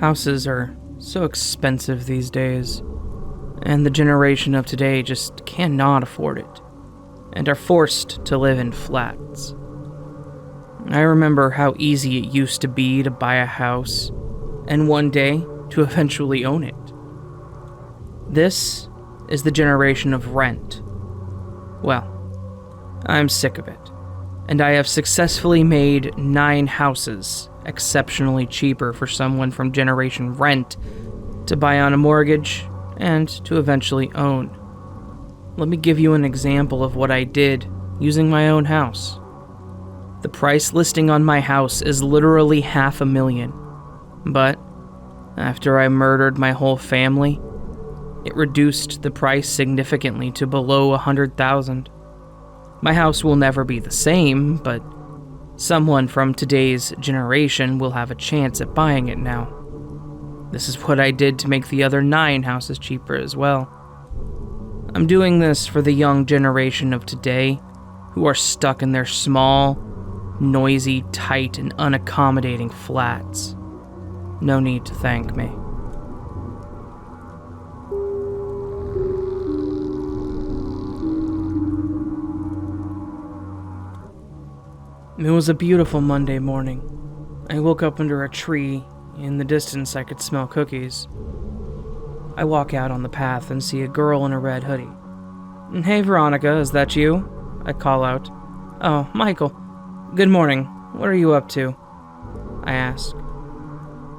Houses are so expensive these days, and the generation of today just cannot afford it, and are forced to live in flats. I remember how easy it used to be to buy a house, and one day to eventually own it. This is the generation of rent. Well, I'm sick of it, and I have successfully made 9 houses exceptionally cheaper for someone from Generation Rent to buy on a mortgage and to eventually own. Let me give you an example of what I did using my own house. The price listing on my house is literally $500,000, but after I murdered my whole family, it reduced the price significantly to below $100,000. My house will never be the same, but someone from today's generation will have a chance at buying it now. This is what I did to make the other 9 houses cheaper as well. I'm doing this for the young generation of today who are stuck in their small, noisy, tight, and unaccommodating flats. No need to thank me. It was a beautiful Monday morning. I woke up under a tree. In the distance, I could smell cookies. I walk out on the path and see a girl in a red hoodie. "Hey, Veronica, is that you?" I call out. "Oh, Michael. Good morning. What are you up to?" I ask.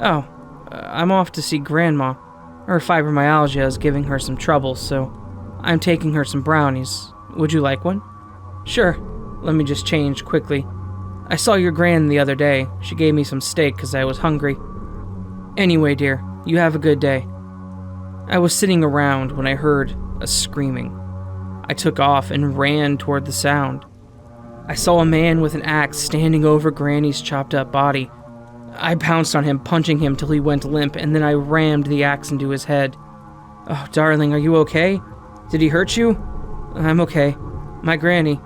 "Oh, I'm off to see Grandma. Her fibromyalgia is giving her some trouble, so I'm taking her some brownies. Would you like one?" "Sure. Let me just change quickly. I saw your gran the other day. She gave me some steak because I was hungry. Anyway, dear, you have a good day." I was sitting around when I heard a screaming. I took off and ran toward the sound. I saw a man with an axe standing over Granny's chopped up body. I pounced on him, punching him till he went limp, and then I rammed the axe into his head. "Oh, darling, are you okay? Did he hurt you?" "I'm okay. My Granny."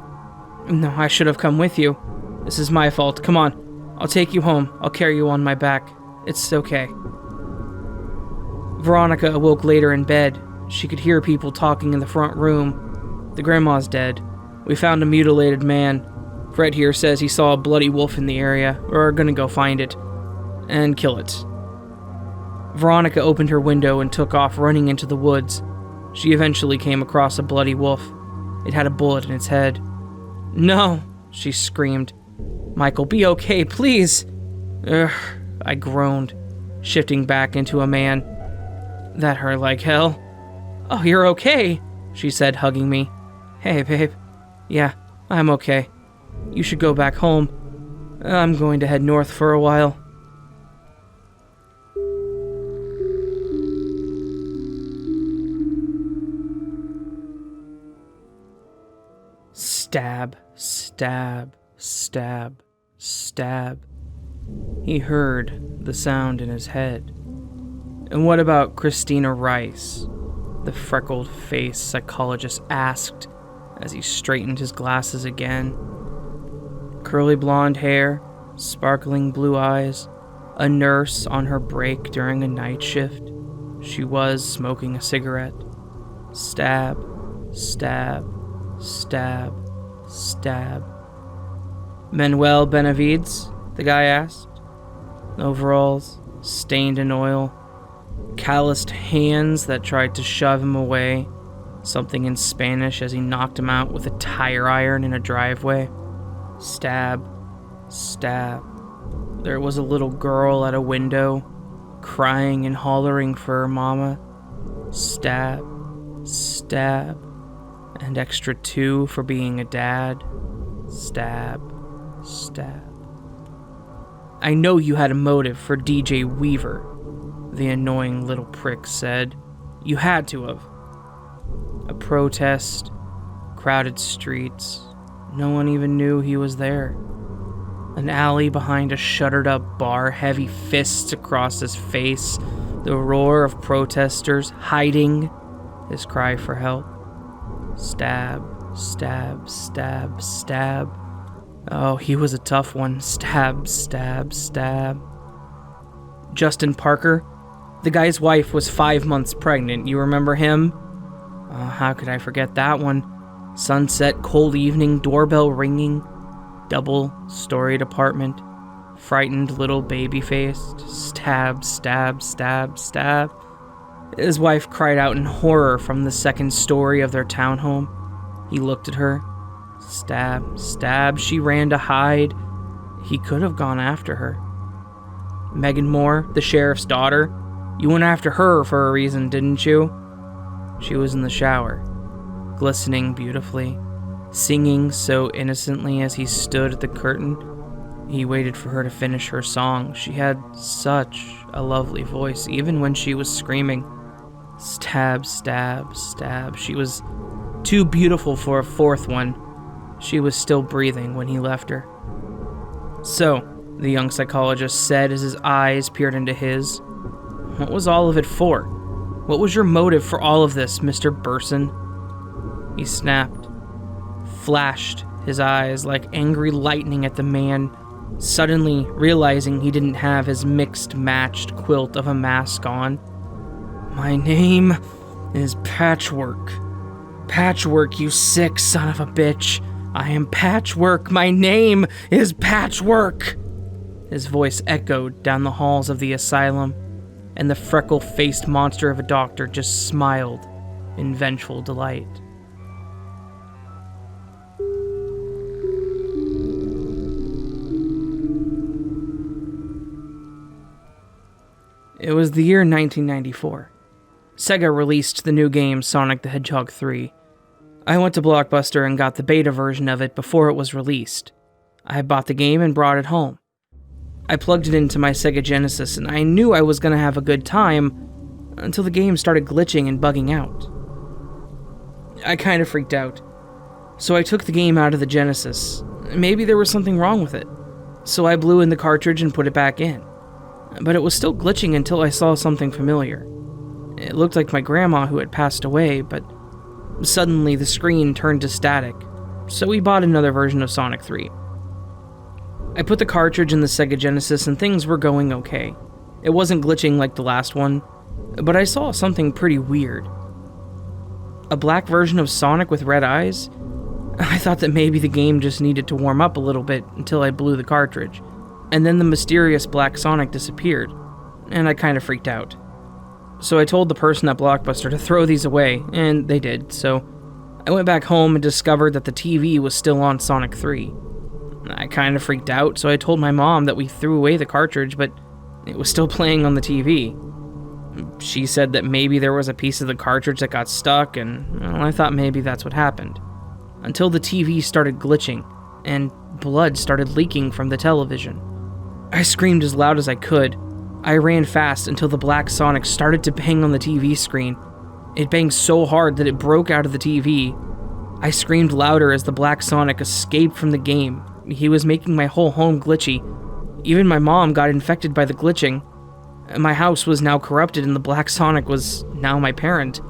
"No, I should have come with you. This is my fault. Come on. I'll take you home. I'll carry you on my back. It's okay." Veronica awoke later in bed. She could hear people talking in the front room. The grandma's dead. We found a mutilated man. Fred here says he saw a bloody wolf in the area. We're gonna go find it and kill it. Veronica opened her window and took off running into the woods. She eventually came across a bloody wolf. It had a bullet in its head. "No," she screamed. "Michael, be okay, please." "Ugh," I groaned, shifting back into a man. That hurt like hell. "Oh, you're okay," she said, hugging me. "Hey, babe. Yeah, I'm okay. You should go back home. I'm going to head north for a while." Stab, stab, stab, stab. He heard the sound in his head. "And what about Christina Rice?" the freckled-faced psychologist asked as he straightened his glasses again. Curly blonde hair, sparkling blue eyes, a nurse on her break during a night shift. She was smoking a cigarette. Stab, stab, stab, stab. "Manuel Benavides?" the guy asked. Overalls, stained in oil, calloused hands that tried to shove him away, something in Spanish as he knocked him out with a tire iron in a driveway. Stab, stab. There was a little girl at a window, crying and hollering for her mama. Stab, stab. And extra 2 for being a dad. Stab, stab. "I know you had a motive for DJ Weaver," the annoying little prick said. "You had to have." A protest, crowded streets, no one even knew he was there. An alley behind a shuttered-up bar, heavy fists across his face, the roar of protesters hiding his cry for help. Stab, stab, stab, stab. Oh, he was a tough one. Stab, stab, stab. Justin Parker. The guy's wife was 5 months pregnant. You remember him? How could I forget that one? Sunset, cold evening, doorbell ringing, double-storied apartment, frightened little baby-faced, stab, stab, stab, stab. His wife cried out in horror from the second story of their townhome. He looked at her. Stab, stab. She ran to hide. He could have gone after her. Megan Moore, the sheriff's daughter. You went after her for a reason, didn't you? She was in the shower, glistening beautifully, singing so innocently as he stood at the curtain. He waited for her to finish her song. She had such a lovely voice, even when she was screaming. Stab, stab, stab. She was too beautiful for a fourth one. She was still breathing when he left her. So, the young psychologist said as his eyes peered into his, what was all of it for? What was your motive for all of this, Mr. Burson? He snapped, flashed his eyes like angry lightning at the man, suddenly realizing he didn't have his mixed-matched quilt of a mask on. My name is Patchwork. Patchwork, you sick son of a bitch. I am Patchwork. My name is Patchwork. His voice echoed down the halls of the asylum, and the freckle-faced monster of a doctor just smiled in vengeful delight. It was the year 1994. Sega released the new game Sonic the Hedgehog 3. I went to Blockbuster and got the beta version of it before it was released. I bought the game and brought it home. I plugged it into my Sega Genesis and I knew I was going to have a good time until the game started glitching and bugging out. I kind of freaked out. So I took the game out of the Genesis. Maybe there was something wrong with it. So I blew in the cartridge and put it back in. But it was still glitching until I saw something familiar. It looked like my grandma who had passed away, but suddenly the screen turned to static, so we bought another version of Sonic 3. I put the cartridge in the Sega Genesis and things were going okay. It wasn't glitching like the last one, but I saw something pretty weird. A black version of Sonic with red eyes? I thought that maybe the game just needed to warm up a little bit until I blew the cartridge, and then the mysterious black Sonic disappeared, and I kind of freaked out. So I told the person at Blockbuster to throw these away, and they did, so I went back home and discovered that the TV was still on Sonic 3. I kind of freaked out, so I told my mom that we threw away the cartridge, but it was still playing on the TV. She said that maybe there was a piece of the cartridge that got stuck, and well, I thought maybe that's what happened. Until the TV started glitching, and blood started leaking from the television. I screamed as loud as I could. I ran fast until the black Sonic started to bang on the TV screen. It banged so hard that it broke out of the TV. I screamed louder as the black Sonic escaped from the game. He was making my whole home glitchy. Even my mom got infected by the glitching. My house was now corrupted and the black Sonic was now my parent.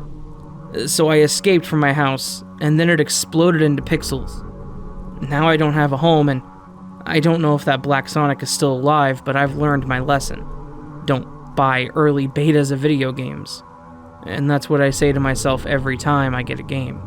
So I escaped from my house, and then it exploded into pixels. Now I don't have a home, and I don't know if that black Sonic is still alive, but I've learned my lesson. Don't buy early betas of video games. And that's what I say to myself every time I get a game.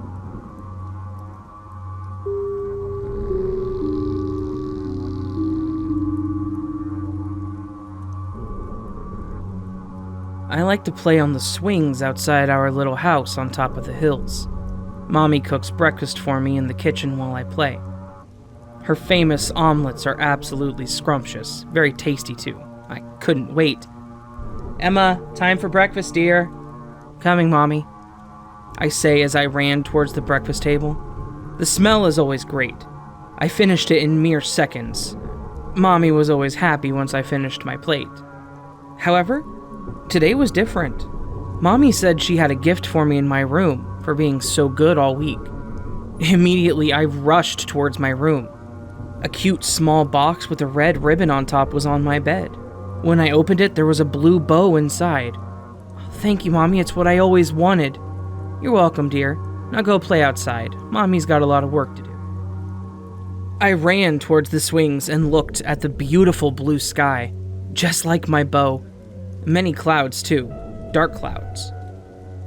I like to play on the swings outside our little house on top of the hills. Mommy cooks breakfast for me in the kitchen while I play. Her famous omelets are absolutely scrumptious, very tasty too. I couldn't wait. Emma, time for breakfast, dear. Coming, Mommy, I say as I ran towards the breakfast table. The smell is always great. I finished it in mere seconds. Mommy was always happy once I finished my plate. However, today was different. Mommy said she had a gift for me in my room for being so good all week. Immediately, I rushed towards my room. A cute small box with a red ribbon on top was on my bed. When I opened it, there was a blue bow inside. Thank you, Mommy, it's what I always wanted. You're welcome, dear. Now go play outside. Mommy's got a lot of work to do. I ran towards the swings and looked at the beautiful blue sky. Just like my bow, Many clouds, too. Dark clouds.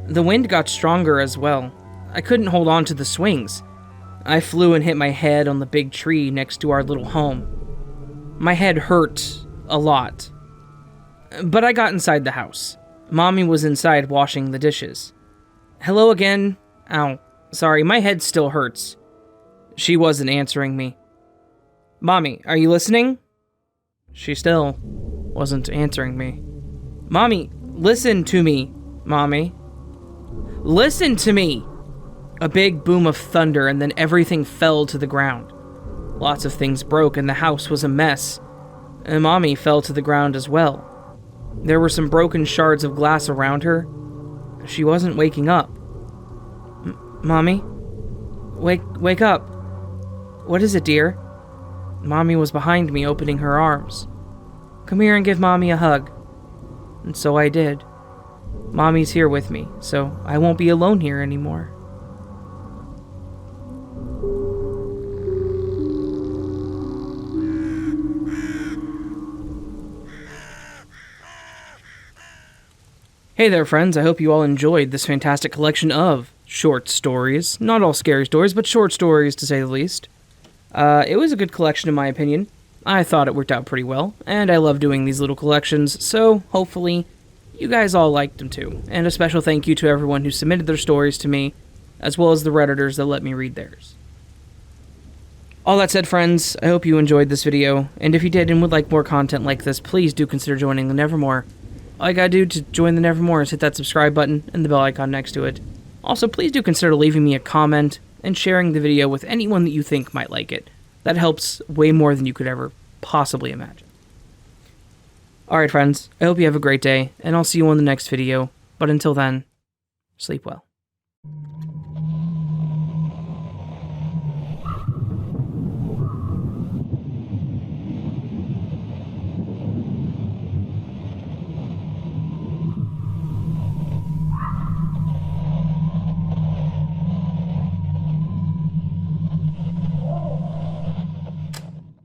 The wind got stronger as well. I couldn't hold on to the swings. I flew and hit my head on the big tree next to our little home. My head hurt a lot. But I got inside the house. Mommy was inside washing the dishes. Hello again. Ow. Sorry, my head still hurts. She wasn't answering me. Mommy, are you listening? She still wasn't answering me. Mommy, listen to me, Mommy. Listen to me! A big boom of thunder, and then everything fell to the ground. Lots of things broke, and the house was a mess. And Mommy fell to the ground as well. There were some broken shards of glass around her. She wasn't waking up. Mommy? Wake up. What is it, dear? Mommy was behind me, opening her arms. Come here and give Mommy a hug. And so I did. Mommy's here with me, so I won't be alone here anymore. Hey there, friends. I hope you all enjoyed this fantastic collection of short stories. Not all scary stories, but short stories, to say the least. It was a good collection, in my opinion. I thought it worked out pretty well, and I love doing these little collections, so hopefully you guys all liked them too. And a special thank you to everyone who submitted their stories to me, as well as the Redditors that let me read theirs. All that said, friends, I hope you enjoyed this video, and if you did and would like more content like this, please do consider joining the Nevermore. All you gotta do to join the Nevermore is hit that subscribe button and the bell icon next to it. Also, please do consider leaving me a comment and sharing the video with anyone that you think might like it. That helps way more than you could ever possibly imagine. Alright friends, I hope you have a great day, and I'll see you on the next video, but until then, sleep well.